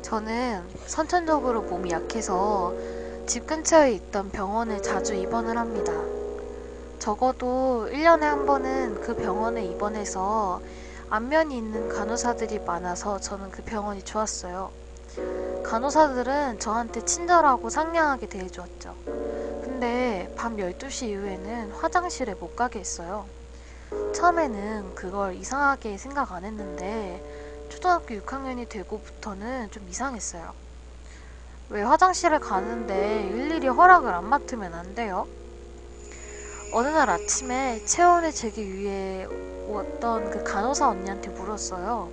저는 선천적으로 몸이 약해서 집 근처에 있던 병원에 자주 입원을 합니다. 적어도 1년에 한 번은 그 병원에 입원해서 안면이 있는 간호사들이 많아서 저는 그 병원이 좋았어요. 간호사들은 저한테 친절하고 상냥하게 대해주었죠. 근데 밤 12시 이후에는 화장실에 못 가게 했어요. 처음에는 그걸 이상하게 생각 안 했는데 초등학교 6학년이 되고부터는 좀 이상했어요. 왜 화장실에 가는데 일일이 허락을 안 맡으면 안 돼요? 어느 날 아침에 체온을 재기 위해 왔던 그 간호사 언니한테 물었어요.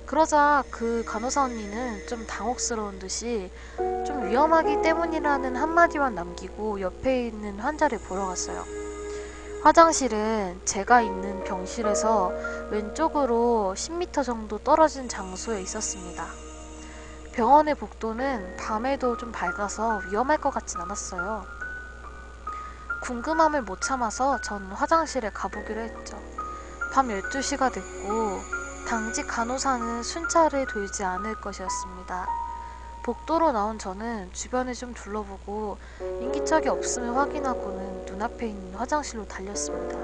그러자 그 간호사 언니는 좀 당혹스러운 듯이 좀 위험하기 때문이라는 한마디만 남기고 옆에 있는 환자를 보러 갔어요. 화장실은 제가 있는 병실에서 왼쪽으로 10m 정도 떨어진 장소에 있었습니다. 병원의 복도는 밤에도 좀 밝아서 위험할 것 같진 않았어요. 궁금함을 못 참아서 전 화장실에 가보기로 했죠. 밤 12시가 됐고 당직 간호사는 순찰을 돌지 않을 것이었습니다. 복도로 나온 저는 주변을 좀 둘러보고 인기척이 없음을 확인하고는 눈앞에 있는 화장실로 달렸습니다.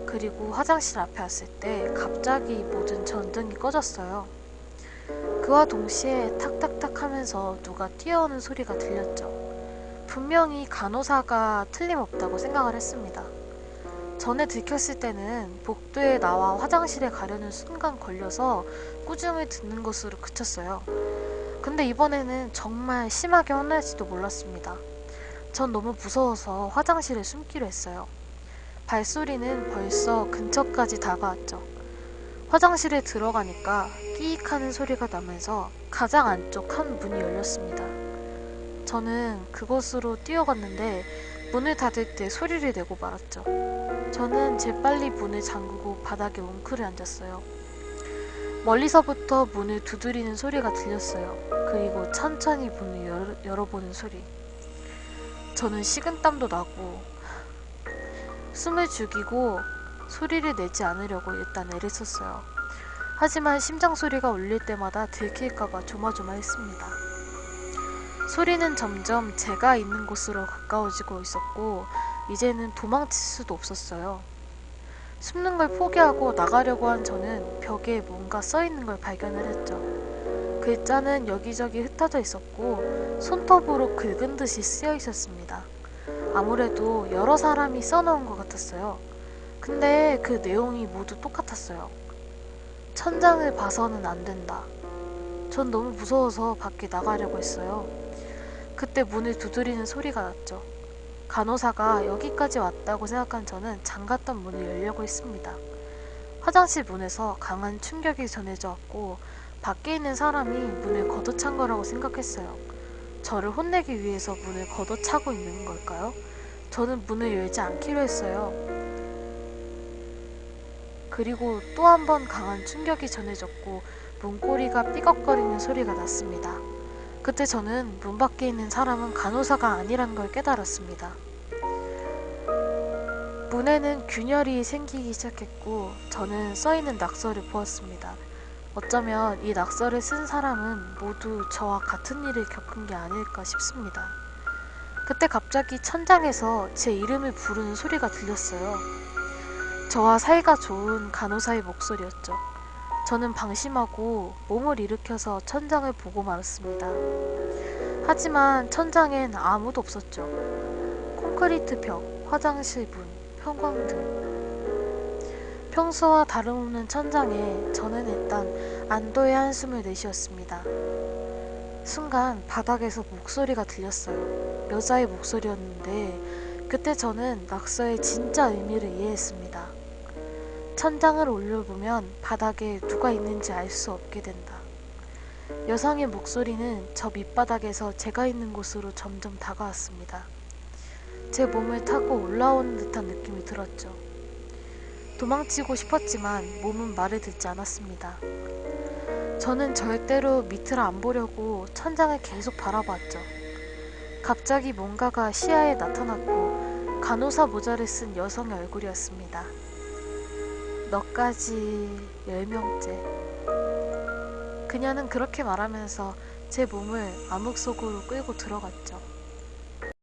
그리고 화장실 앞에 왔을 때 갑자기 모든 전등이 꺼졌어요. 그와 동시에 탁탁탁 하면서 누가 뛰어오는 소리가 들렸죠. 분명히 간호사가 틀림없다고 생각을 했습니다. 전에 들켰을 때는 복도에 나와 화장실에 가려는 순간 걸려서 꾸중을 듣는 것으로 그쳤어요. 근데 이번에는 정말 심하게 혼날지도 몰랐습니다. 전 너무 무서워서 화장실에 숨기로 했어요. 발소리는 벌써 근처까지 다가왔죠. 화장실에 들어가니까 끼익 하는 소리가 나면서 가장 안쪽 한 문이 열렸습니다. 저는 그곳으로 뛰어갔는데 문을 닫을 때 소리를 내고 말았죠. 저는 재빨리 문을 잠그고 바닥에 웅크려 앉았어요. 멀리서부터 문을 두드리는 소리가 들렸어요. 그리고 천천히 문을 열어보는 소리. 저는 식은땀도 나고 숨을 죽이고 소리를 내지 않으려고 일단 애를 썼어요. 하지만 심장 소리가 울릴 때마다 들킬까봐 조마조마했습니다. 소리는 점점 제가 있는 곳으로 가까워지고 있었고 이제는 도망칠 수도 없었어요. 숨는 걸 포기하고 나가려고 한 저는 벽에 뭔가 써있는 걸 발견을 했죠. 글자는 여기저기 흩어져 있었고 손톱으로 긁은 듯이 쓰여 있었습니다. 아무래도 여러 사람이 써놓은 것 같았어요. 근데 그 내용이 모두 똑같았어요. 천장을 봐서는 안 된다. 전 너무 무서워서 밖에 나가려고 했어요. 그때 문을 두드리는 소리가 났죠. 간호사가 여기까지 왔다고 생각한 저는 잠갔던 문을 열려고 했습니다. 화장실 문에서 강한 충격이 전해져 왔고 밖에 있는 사람이 문을 걷어찬 거라고 생각했어요. 저를 혼내기 위해서 문을 걷어차고 있는 걸까요? 저는 문을 열지 않기로 했어요. 그리고 또 한 번 강한 충격이 전해졌고 문고리가 삐걱거리는 소리가 났습니다. 그때 저는 문 밖에 있는 사람은 간호사가 아니란 걸 깨달았습니다. 문에는 균열이 생기기 시작했고 저는 써있는 낙서를 보았습니다. 어쩌면 이 낙서를 쓴 사람은 모두 저와 같은 일을 겪은 게 아닐까 싶습니다. 그때 갑자기 천장에서 제 이름을 부르는 소리가 들렸어요. 저와 사이가 좋은 간호사의 목소리였죠. 저는 방심하고 몸을 일으켜서 천장을 보고 말았습니다. 하지만 천장엔 아무도 없었죠. 콘크리트 벽, 화장실 문, 형광등. 평소와 다름없는 천장에 저는 일단 안도의 한숨을 내쉬었습니다. 순간 바닥에서 목소리가 들렸어요. 여자의 목소리였는데 그때 저는 낙서의 진짜 의미를 이해했습니다. 천장을 올려보면 바닥에 누가 있는지 알 수 없게 된다. 여성의 목소리는 저 밑바닥에서 제가 있는 곳으로 점점 다가왔습니다. 제 몸을 타고 올라오는 듯한 느낌이 들었죠. 도망치고 싶었지만 몸은 말을 듣지 않았습니다. 저는 절대로 밑을 안 보려고 천장을 계속 바라봤죠. 갑자기 뭔가가 시야에 나타났고 간호사 모자를 쓴 여성의 얼굴이었습니다. 너까지 10명째. 그녀는 그렇게 말하면서 제 몸을 암흑 속으로 끌고 들어갔죠.